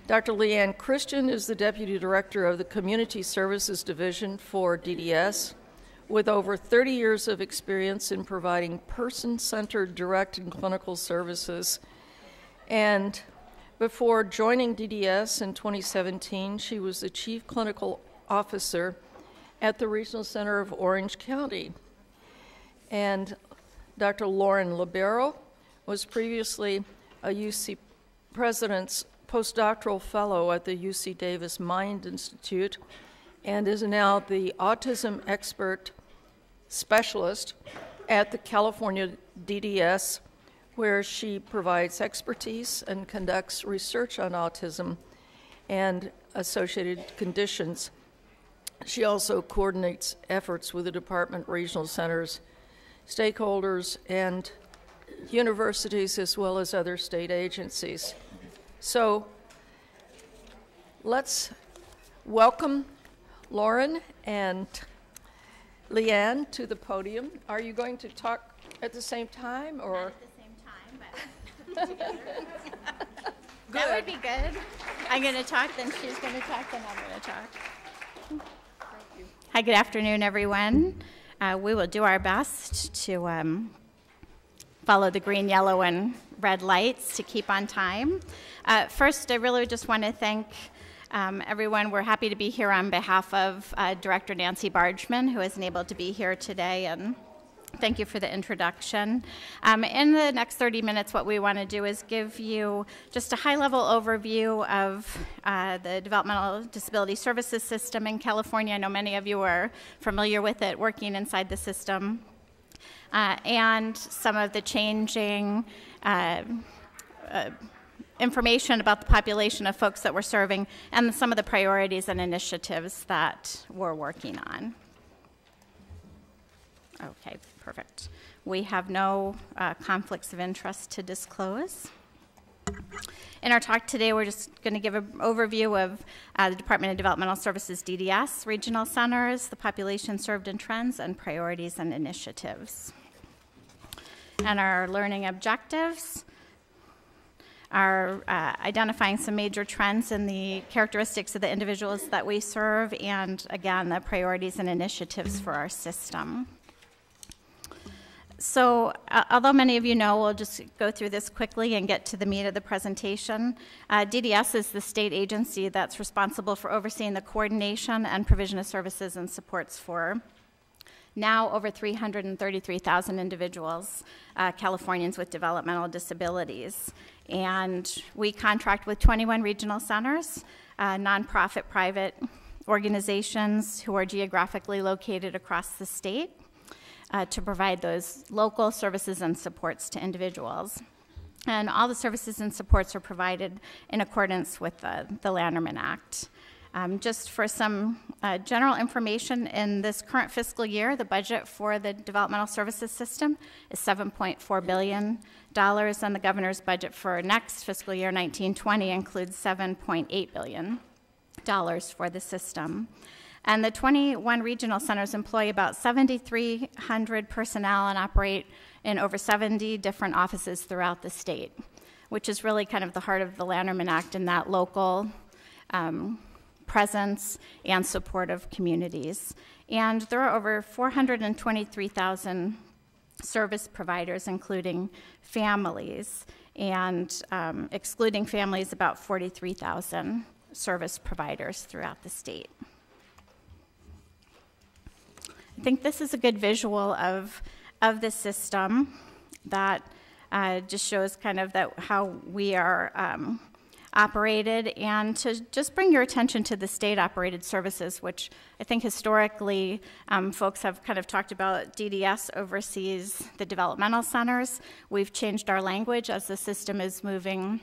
Dr. Leanne Christian is the Deputy Director of the Community Services Division for DDS, with over 30 years of experience in providing person-centered direct and clinical services. And before joining DDS in 2017, she was the Chief Clinical Officer at the Regional Center of Orange County. And Dr. Lauren Libero was previously a UC President's postdoctoral fellow at the UC Davis Mind Institute and is now the autism expert specialist at the California DDS, where she provides expertise and conducts research on autism and associated conditions. She also coordinates efforts with the department, regional centers, stakeholders, and universities, as well as other state agencies. So let's welcome Lauren and Leanne to the podium. Are you going to talk at the same time, or? Not at the same time, but that would be good. I'm going to talk, then she's going to talk, then I'm going to talk. Thank you. Hi, good afternoon, everyone. We will do our best to follow the green, yellow, and red lights to keep on time. First, I really just want to thank everyone. We're happy to be here on behalf of Director Nancy Bargeman, who isn't able to be here today, and thank you for the introduction. In the next 30 minutes, what we want to do is give you just a high-level overview of the Developmental Disability Services system in California. I know many of you are familiar with it, working inside the system, and some of the changing information about the population of folks that we're serving, and some of the priorities and initiatives that we're working on. Okay, perfect. We have no conflicts of interest to disclose. In our talk today, we're just going to give an overview of the Department of Developmental Services DDS, regional centers, the population served and trends, and priorities and initiatives. And our learning objectives are identifying some major trends in the characteristics of the individuals that we serve, and again, the priorities and initiatives for our system. So, although many of you know, we'll just go through this quickly and get to the meat of the presentation. DDS is the state agency that's responsible for overseeing the coordination and provision of services and supports for now over 333,000 individuals, Californians with developmental disabilities. And we contract with 21 regional centers, nonprofit private organizations who are geographically located across the state, to provide those local services and supports to individuals. And all the services and supports are provided in accordance with the Lanterman Act. Just for some general information, in this current fiscal year, the budget for the Developmental Services System is $7.4 billion, and the governor's budget for next fiscal year, 1920, includes $7.8 billion for the system. And the 21 regional centers employ about 7,300 personnel and operate in over 70 different offices throughout the state, which is really kind of the heart of the Lanterman Act in that local presence and support of communities. And there are over 423,000 service providers, including families, and excluding families, about 43,000 service providers throughout the state. I think this is a good visual of the system that just shows kind of how we are operated, and to just bring your attention to the state-operated services, which I think historically folks have kind of talked about. DDS oversees the developmental centers. We've changed our language as the system is moving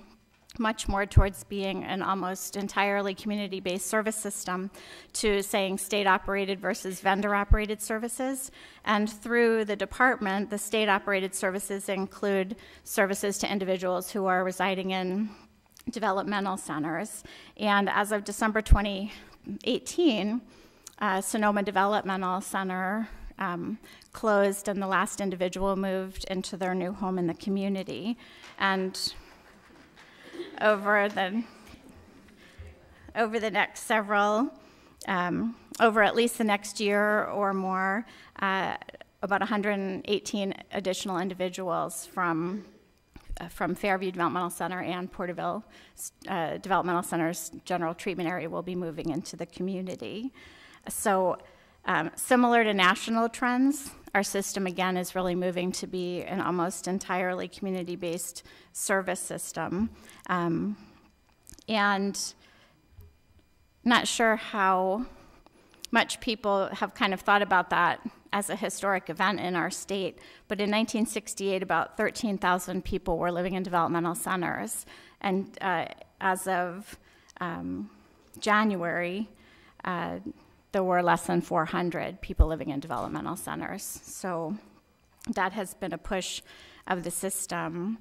much more towards being an almost entirely community-based service system, to saying state-operated versus vendor-operated services. And through the department, the state-operated services include services to individuals who are residing in developmental centers. And as of December 2018, Sonoma Developmental Center closed, and the last individual moved into their new home in the community. And over the over the next over at least the next year or more, about 118 additional individuals from Fairview Developmental Center and Porterville Developmental Center's general treatment area will be moving into the community. So similar to national trends, our system again is really moving to be an almost entirely community-based service system. And not sure how much people have kind of thought about that as a historic event in our state, but in 1968, about 13,000 people were living in developmental centers. And as of January, there were less than 400 people living in developmental centers. So that has been a push of the system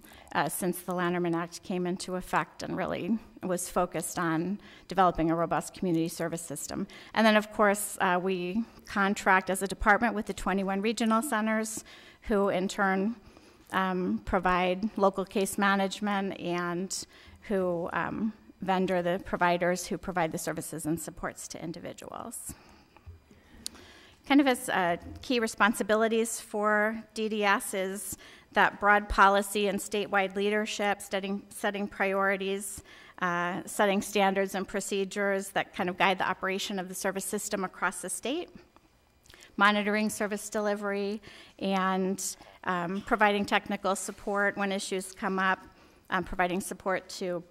since the Lanterman Act came into effect and really was focused on developing a robust community service system. And then, of course, we contract as a department with the 21 regional centers, who in turn provide local case management and who vendor the providers who provide the services and supports to individuals. Kind of as key responsibilities for DDS is that broad policy and statewide leadership, setting priorities, setting standards and procedures that kind of guide the operation of the service system across the state, monitoring service delivery, and providing technical support when issues come up, providing support to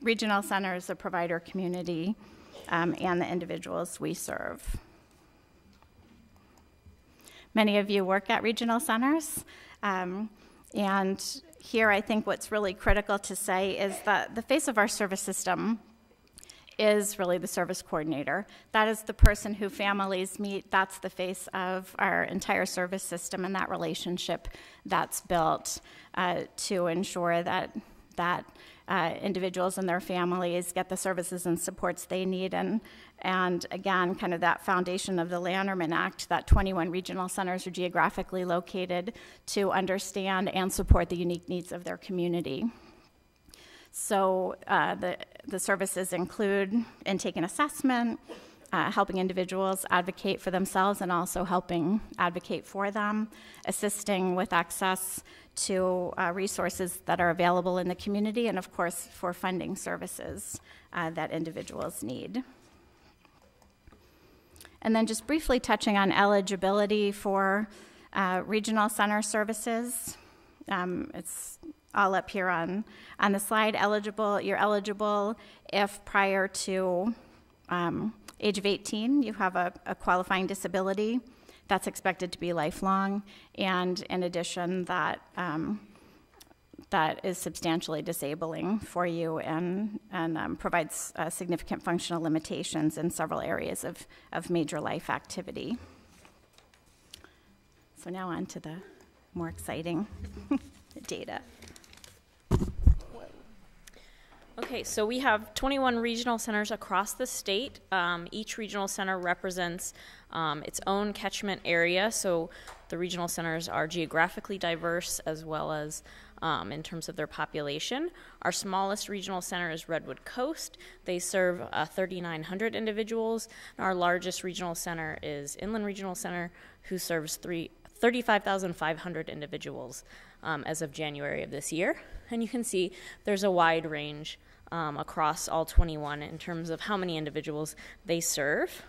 regional centers, the provider community, and the individuals we serve. Many of you work at regional centers, and here I think what's really critical to say is that the face of our service system is really the service coordinator. That is the person who families meet. That's the face of our entire service system and that relationship that's built to ensure that individuals and their families get the services and supports they need. And again, kind of that foundation of the Lanterman Act, that 21 regional centers are geographically located to understand and support the unique needs of their community. So the services include intake and assessment, helping individuals advocate for themselves and also helping advocate for them, assisting with access to resources that are available in the community, and of course for funding services that individuals need. And then just briefly touching on eligibility for regional center services. It's all up here on the slide. You're eligible if prior to age of 18 you have a qualifying disability that's expected to be lifelong, and in addition that is substantially disabling for you and provides significant functional limitations in several areas of major life activity. So now on to the more exciting data. Okay, so we have 21 regional centers across the state. Each regional center represents its own catchment area, so the regional centers are geographically diverse as well as in terms of their population. Our smallest regional center is Redwood Coast. They serve 3,900 individuals. And our largest regional center is Inland Regional Center, who serves 35,500 individuals as of January of this year. And you can see there's a wide range across all 21 in terms of how many individuals they serve.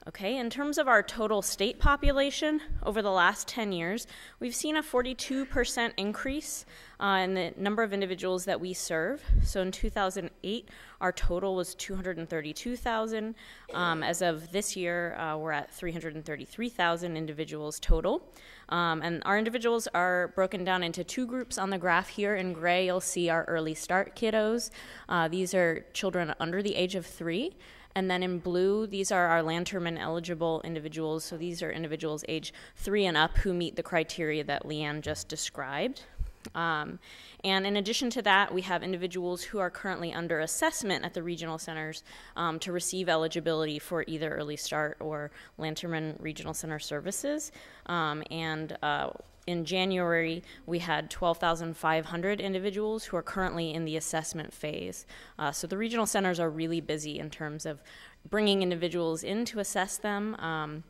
Okay, in terms of our total state population over the last 10 years, we've seen a 42% increase in the number of individuals that we serve. So in 2008, our total was 232,000. As of this year, we're at 333,000 individuals total. And our individuals are broken down into two groups on the graph here. In gray, you'll see our early start kiddos. These are children under the age of 3. And then in blue, these are our Lanterman eligible individuals. So these are individuals age 3 and up who meet the criteria that Leanne just described. And in addition to that, we have individuals who are currently under assessment at the regional centers to receive eligibility for either Early Start or Lanterman Regional Center services. In January, we had 12,500 individuals who are currently in the assessment phase. So the regional centers are really busy in terms of bringing individuals in to assess them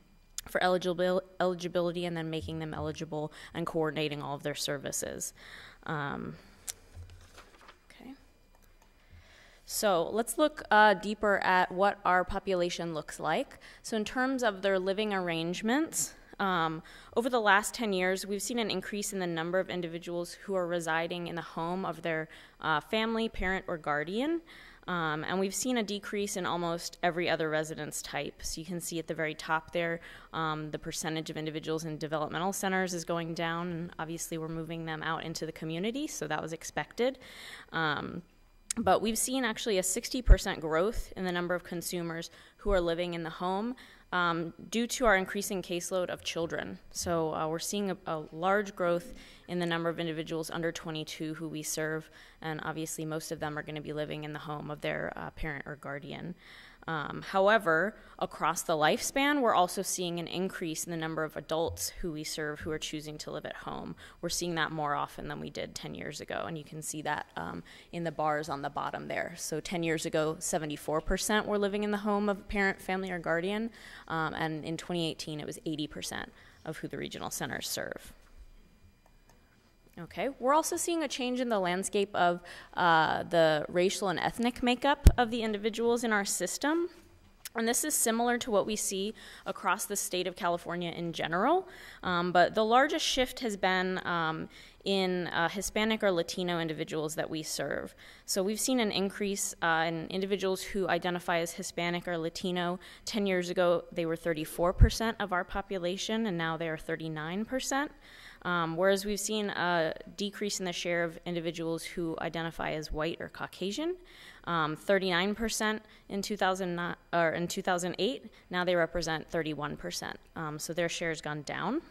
for eligibility and then making them eligible and coordinating all of their services. Okay. So let's look deeper at what our population looks like. So in terms of their living arrangements, over the last 10 years, we've seen an increase in the number of individuals who are residing in the home of their family, parent, or guardian. And we've seen a decrease in almost every other residence type. So you can see at the very top there, the percentage of individuals in developmental centers is going down, and obviously we're moving them out into the community, so that was expected. But we've seen actually a 60% growth in the number of consumers who are living in the home due to our increasing caseload of children. So we're seeing a large growth in the number of individuals under 22 who we serve, and obviously most of them are going to be living in the home of their parent or guardian. However, across the lifespan, we're also seeing an increase in the number of adults who we serve who are choosing to live at home. We're seeing that more often than we did 10 years ago, and you can see that in the bars on the bottom there. So 10 years ago, 74% were living in the home of a parent, family, or guardian, and in 2018, it was 80% of who the regional centers serve. Okay, we're also seeing a change in the landscape of the racial and ethnic makeup of the individuals in our system. And this is similar to what we see across the state of California in general. But the largest shift has been in Hispanic or Latino individuals that we serve. So we've seen an increase in individuals who identify as Hispanic or Latino. 10 years ago, they were 34% of our population, and now they are 39%. Whereas we've seen a decrease in the share of individuals who identify as white or Caucasian, 39% in 2008. Now they represent 31%. So their share has gone down.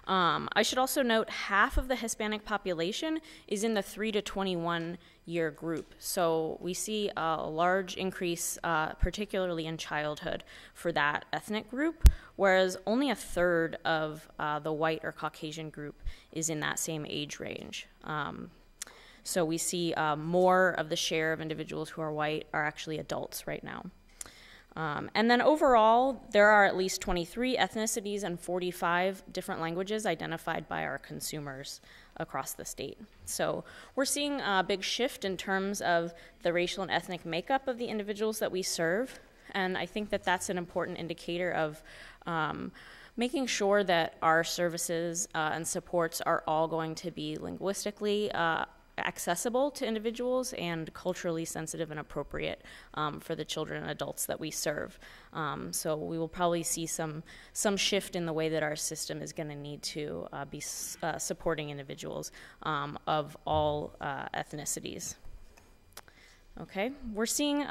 I should also note half of the Hispanic population is in the 3 to 21 year group. So we see a large increase, particularly in childhood, for that ethnic group, whereas only a third of the white or Caucasian group is in that same age range. So we see more of the share of individuals who are white are actually adults right now. And then overall, there are at least 23 ethnicities and 45 different languages identified by our consumers across the state. So we're seeing a big shift in terms of the racial and ethnic makeup of the individuals that we serve. And I think that that's an important indicator of making sure that our services and supports are all going to be linguistically accessible to individuals and culturally sensitive and appropriate for the children and adults that we serve. So we will probably see some shift in the way that our system is going to need to be supporting individuals of all ethnicities. Okay, we're seeing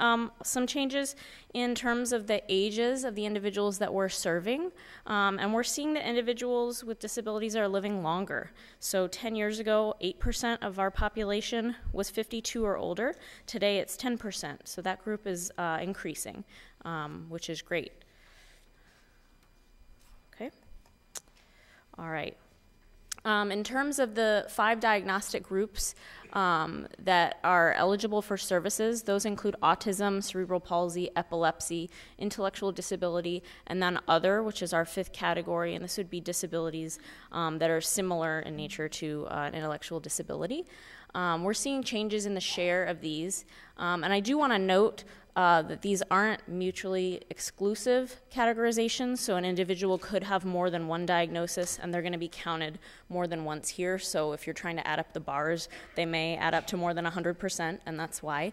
some changes in terms of the ages of the individuals that we're serving, and we're seeing that individuals with disabilities are living longer. So 10 years ago, 8% of our population was 52 or older. Today, it's 10%, so that group is increasing, which is great. Okay, all right. In terms of the 5 diagnostic groups that are eligible for services, those include autism, cerebral palsy, epilepsy, intellectual disability, and then other, which is our 5th category, and this would be disabilities that are similar in nature to an intellectual disability. We're seeing changes in the share of these, and I do want to note that these aren't mutually exclusive categorizations, so an individual could have more than one diagnosis and they're going to be counted more than once here. So if you're trying to add up the bars, they may add up to more than 100%, and that's why.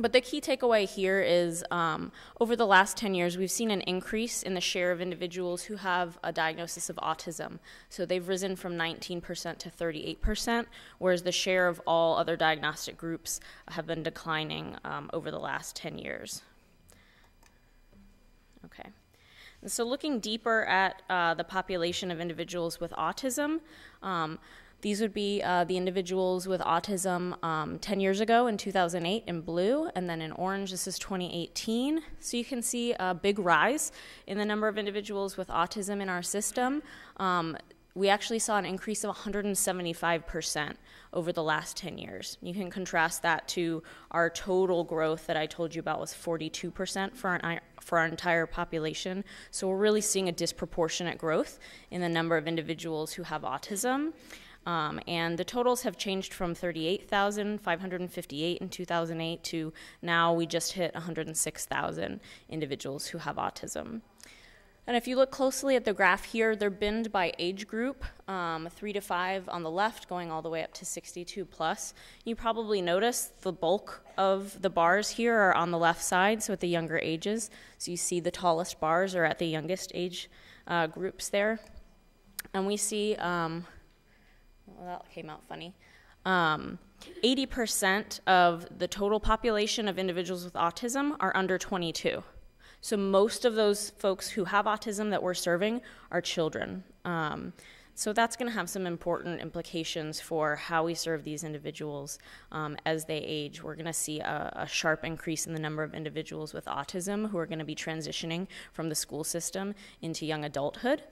But the key takeaway here is over the last 10 years, we've seen an increase in the share of individuals who have a diagnosis of autism. So they've risen from 19% to 38%, whereas the share of all other diagnostic groups have been declining over the last 10 years. Okay. And so looking deeper at the population of individuals with autism, These would be the individuals with autism 10 years ago in 2008 in blue, and then in orange, this is 2018. So you can see a big rise in the number of individuals with autism in our system. We actually saw an increase of 175% over the last 10 years. You can contrast that to our total growth that I told you about was 42% for our entire population. So we're really seeing a disproportionate growth in the number of individuals who have autism. And the totals have changed from 38,558 in 2008 to now we just hit 106,000 individuals who have autism. And if you look closely at the graph here, they're binned by age group, 3 to 5 on the left, going all the way up to 62 plus. You probably notice the bulk of the bars here are on the left side, so at the younger ages. So you see the tallest bars are at the youngest age groups there. And we see, well, that came out funny. 80% of the total population of individuals with autism are under 22. So most of those folks who have autism that we're serving are children. So that's going to have some important implications for how we serve these individuals as they age. We're going to see a sharp increase in the number of individuals with autism who are going to be transitioning from the school system into young adulthood.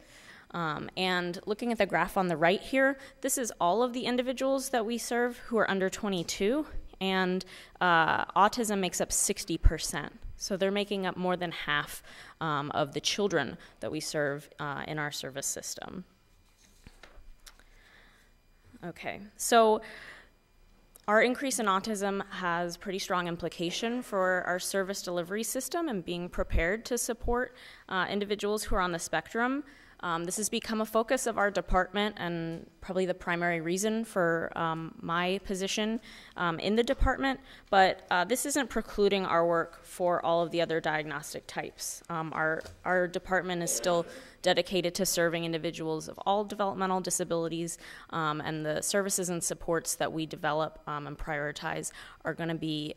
And looking at the graph on the right here, this is all of the individuals that we serve who are under 22, and autism makes up 60%. So they're making up more than half of the children that we serve in our service system. Okay, so our increase in autism has pretty strong implication for our service delivery system and being prepared to support individuals who are on the spectrum. This has become a focus of our department and probably the primary reason for my position in the department, but this isn't precluding our work for all of the other diagnostic types. Our department is still dedicated to serving individuals of all developmental disabilities, and the services and supports that we develop and prioritize are going to be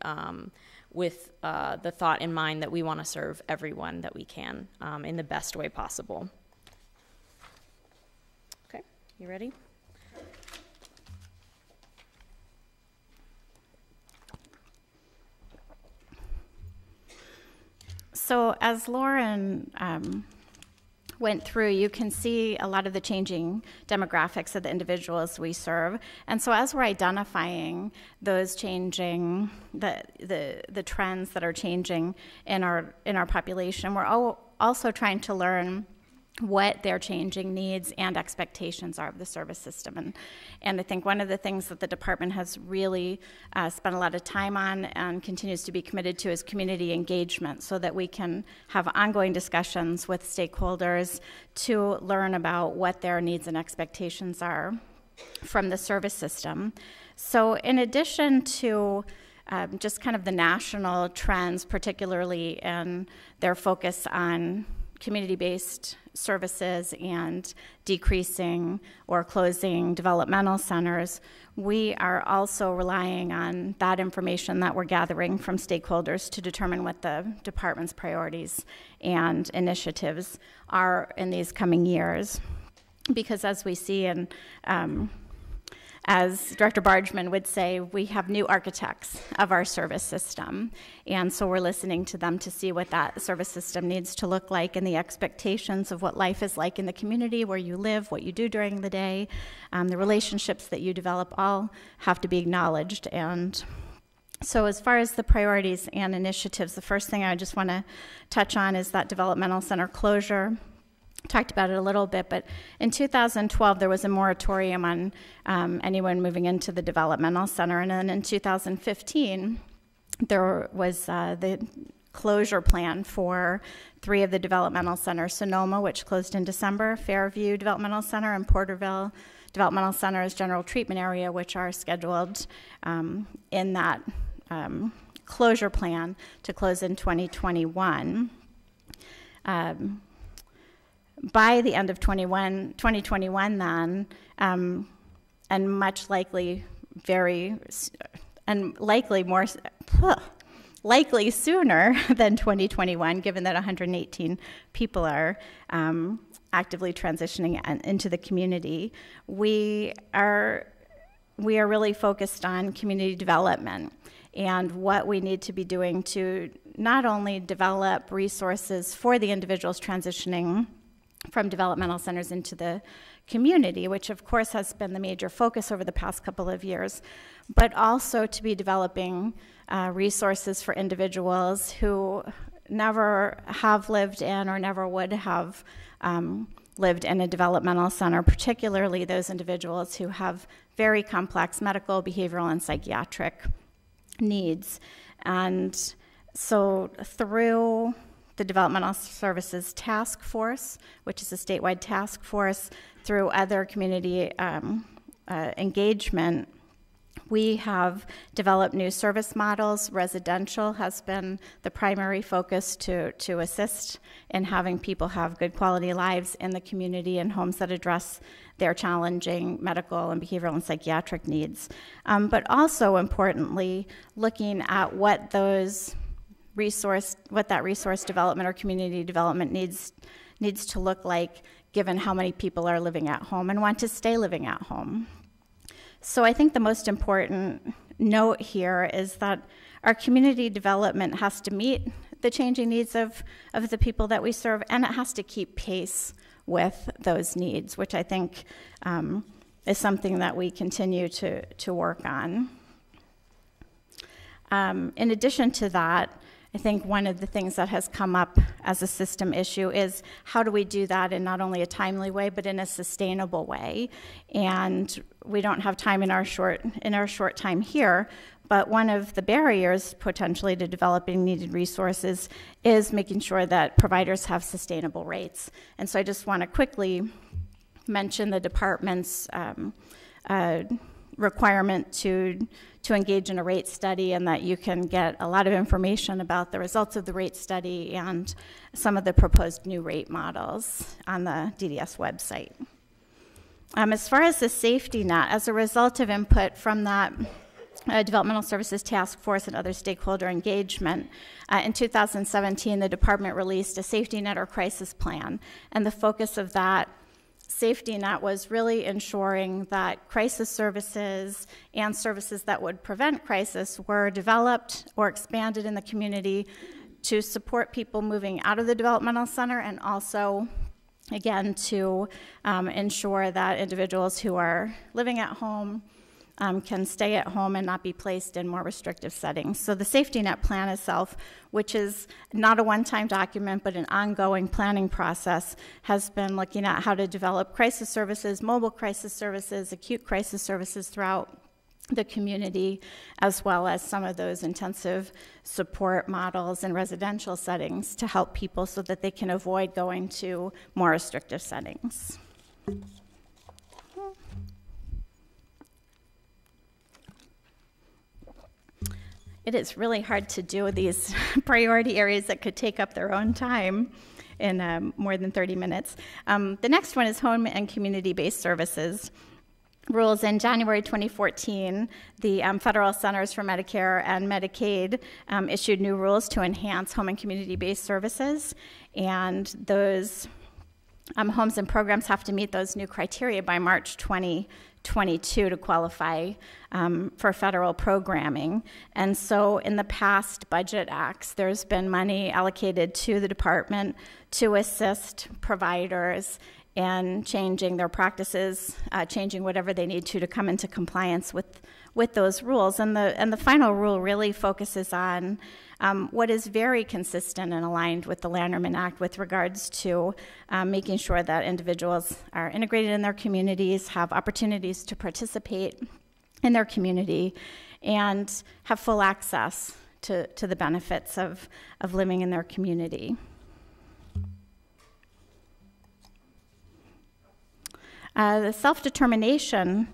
with the thought in mind that we want to serve everyone that we can in the best way possible. You ready? So as Lauren went through, you can see a lot of the changing demographics of the individuals we serve. And so as we're identifying those changing, the trends that are changing in our population, we're also trying to learn what their changing needs and expectations are of the service system. And I think one of the things that the department has really spent a lot of time on and continues to be committed to is community engagement, so that we can have ongoing discussions with stakeholders to learn about what their needs and expectations are from the service system. So in addition to just kind of the national trends, particularly in their focus on community-based services and decreasing or closing developmental centers, we are also relying on that information that we're gathering from stakeholders to determine what the department's priorities and initiatives are in these coming years. Because as we see, and as Director Bargeman would say, we have new architects of our service system. And so we're listening to them to see what that service system needs to look like and the expectations of what life is like in the community where you live, what you do during the day, the relationships that you develop all have to be acknowledged. And so as far as the priorities and initiatives, the first thing I just want to touch on is that developmental center closure. Talked about it a little bit, but in 2012 there was a moratorium on anyone moving into the developmental center, and then in 2015 there was the closure plan for 3 of the developmental centers: Sonoma, which closed in December, Fairview Developmental Center, and Porterville Developmental Center's General Treatment Area, which are scheduled in that closure plan to close in 2021. By the end of 2021 then, and likely more, likely sooner than 2021, given that 118 people are actively transitioning into the community. We are really focused on community development and what we need to be doing to not only develop resources for the individuals transitioning from developmental centers into the community, which of course has been the major focus over the past couple of years, but also to be developing resources for individuals who never have lived in or never would have lived in a developmental center, particularly those individuals who have very complex medical, behavioral, and psychiatric needs. And so through the Developmental Services Task Force, which is a statewide task force, through other community engagement, we have developed new service models. Residential has been the primary focus to assist in having people have good quality lives in the community in homes that address their challenging medical and behavioral and psychiatric needs. But also importantly, looking at what that resource development or community development needs to look like, given how many people are living at home and want to stay living at home. So I think the most important note here is that our community development has to meet the changing needs of the people that we serve, and it has to keep pace with those needs, which I think is something that we continue to work on. In addition to that, I think one of the things that has come up as a system issue is how do we do that in not only a timely way, but in a sustainable way. And we don't have time in our short time here, but one of the barriers potentially to developing needed resources is making sure that providers have sustainable rates. And so I just want to quickly mention the department's requirement to engage in a rate study, and that you can get a lot of information about the results of the rate study and some of the proposed new rate models on the DDS website. As far as the safety net, as a result of input from that Developmental Services Task Force and other stakeholder engagement, in 2017, the department released a safety net or crisis plan, and the focus of that safety net was really ensuring that crisis services and services that would prevent crisis were developed or expanded in the community to support people moving out of the developmental center, and also, again, to ensure that individuals who are living at home can stay at home and not be placed in more restrictive settings. So the safety net plan itself, which is not a one-time document but an ongoing planning process, has been looking at how to develop crisis services, mobile crisis services, acute crisis services throughout the community, as well as some of those intensive support models in residential settings to help people so that they can avoid going to more restrictive settings. It is really hard to do these priority areas that could take up their own time in more than 30 minutes. The next one is home and community-based services rules. In January 2014, the Federal Centers for Medicare and Medicaid issued new rules to enhance home and community-based services, and those homes and programs have to meet those new criteria by March 2022 to qualify for federal programming. And so in the past budget acts, there's been money allocated to the department to assist providers in changing their practices, changing whatever they need to come into compliance with those rules. And the final rule really focuses on what is very consistent and aligned with the Landerman Act with regards to making sure that individuals are integrated in their communities, have opportunities to participate in their community, and have full access to the benefits of living in their community. The self-determination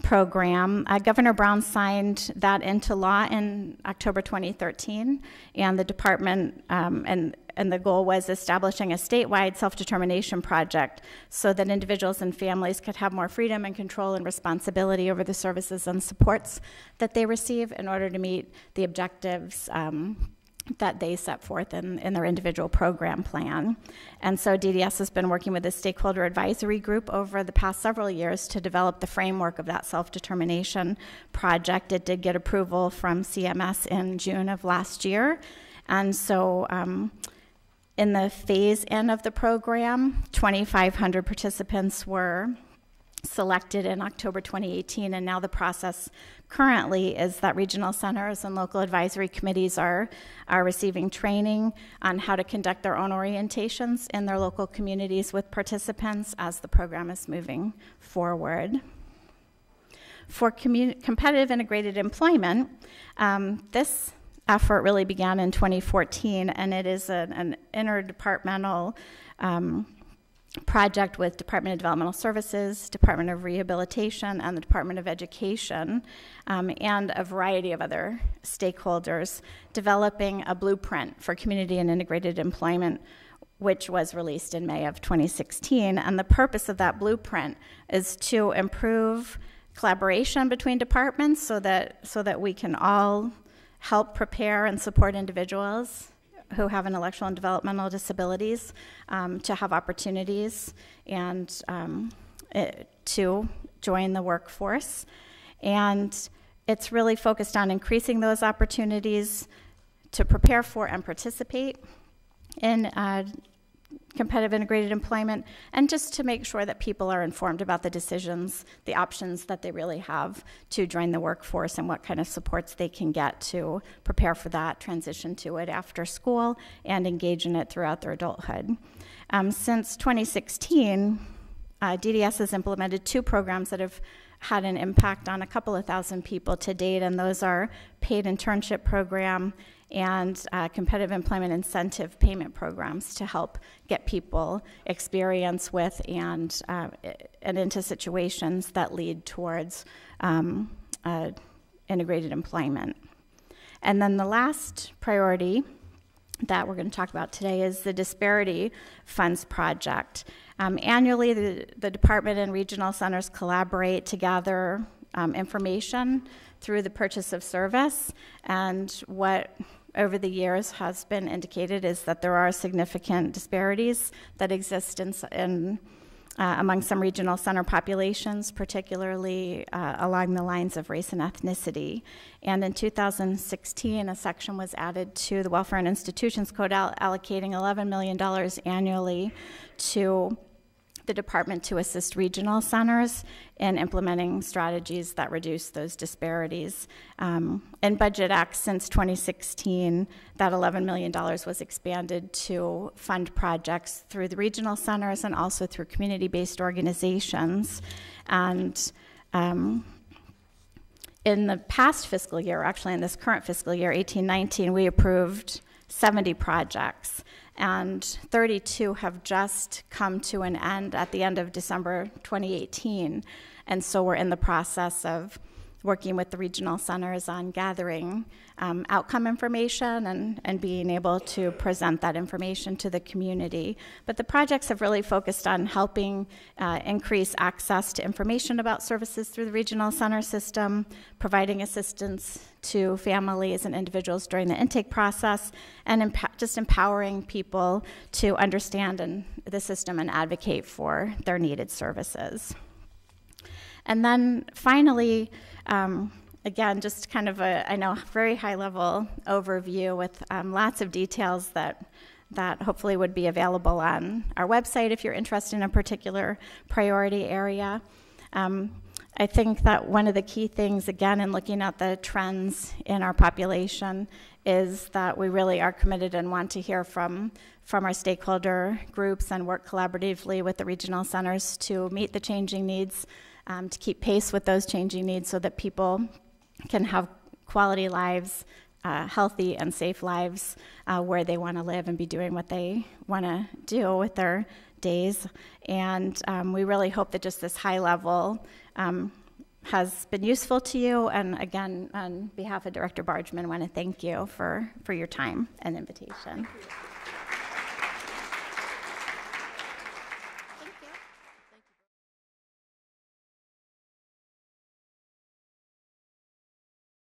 program. Governor Brown signed that into law in October 2013, and the department and the goal was establishing a statewide self-determination project so that individuals and families could have more freedom and control and responsibility over the services and supports that they receive in order to meet the objectives that they set forth in their individual program plan. And so DDS has been working with the stakeholder advisory group over the past several years to develop the framework of that self-determination project. It did get approval from CMS in June of last year. And so in the phase N of the program, 2,500 participants were selected in October 2018, and now the process currently is that regional centers and local advisory committees are receiving training on how to conduct their own orientations in their local communities with participants as the program is moving forward. For competitive integrated employment, this effort really began in 2014, and it is an interdepartmental project with Department of Developmental Services, Department of Rehabilitation, and the Department of Education, and a variety of other stakeholders, developing a blueprint for community and integrated employment, which was released in May of 2016. And the purpose of that blueprint is to improve collaboration between departments so that we can all help prepare and support individuals who have intellectual and developmental disabilities to have opportunities and to join the workforce. And it's really focused on increasing those opportunities to prepare for and participate in competitive integrated employment, and just to make sure that people are informed about the decisions, the options that they really have to join the workforce and what kind of supports they can get to prepare for that transition to it after school and engage in it throughout their adulthood. Since 2016, DDS has implemented 2 programs that have had an impact on a couple of thousand people to date, and those are paid internship program and competitive employment incentive payment programs to help get people experience with and into situations that lead towards integrated employment. And then the last priority that we're going to talk about today is the Disparity Funds Project. Annually, the department and regional centers collaborate to gather information through the purchase of service, and what over the years has been indicated is that there are significant disparities that exist among some regional center populations, particularly along the lines of race and ethnicity. And in 2016, a section was added to the Welfare and Institutions Code allocating $11 million annually to the department to assist regional centers in implementing strategies that reduce those disparities. In Budget Act since 2016, that $11 million was expanded to fund projects through the regional centers and also through community-based organizations. And in the past fiscal year, actually in this current fiscal year, 18-19, we approved 70 projects, and 32 have just come to an end at the end of December 2018. And so we're in the process of working with the regional centers on gathering outcome information and being able to present that information to the community. But the projects have really focused on helping increase access to information about services through the regional center system, providing assistance to families and individuals during the intake process, and just empowering people to understand the system and advocate for their needed services. And then finally, again, just kind of a, I know, very high-level overview with lots of details that hopefully would be available on our website if you're interested in a particular priority area. I think that one of the key things, again, in looking at the trends in our population is that we really are committed and want to hear from our stakeholder groups and work collaboratively with the regional centers to meet the changing needs, to keep pace with those changing needs so that people can have quality lives, healthy and safe lives where they want to live and be doing what they want to do with their days. And we really hope that just this high level has been useful to you. And again, on behalf of Director Bargeman, I want to thank you for your time and invitation.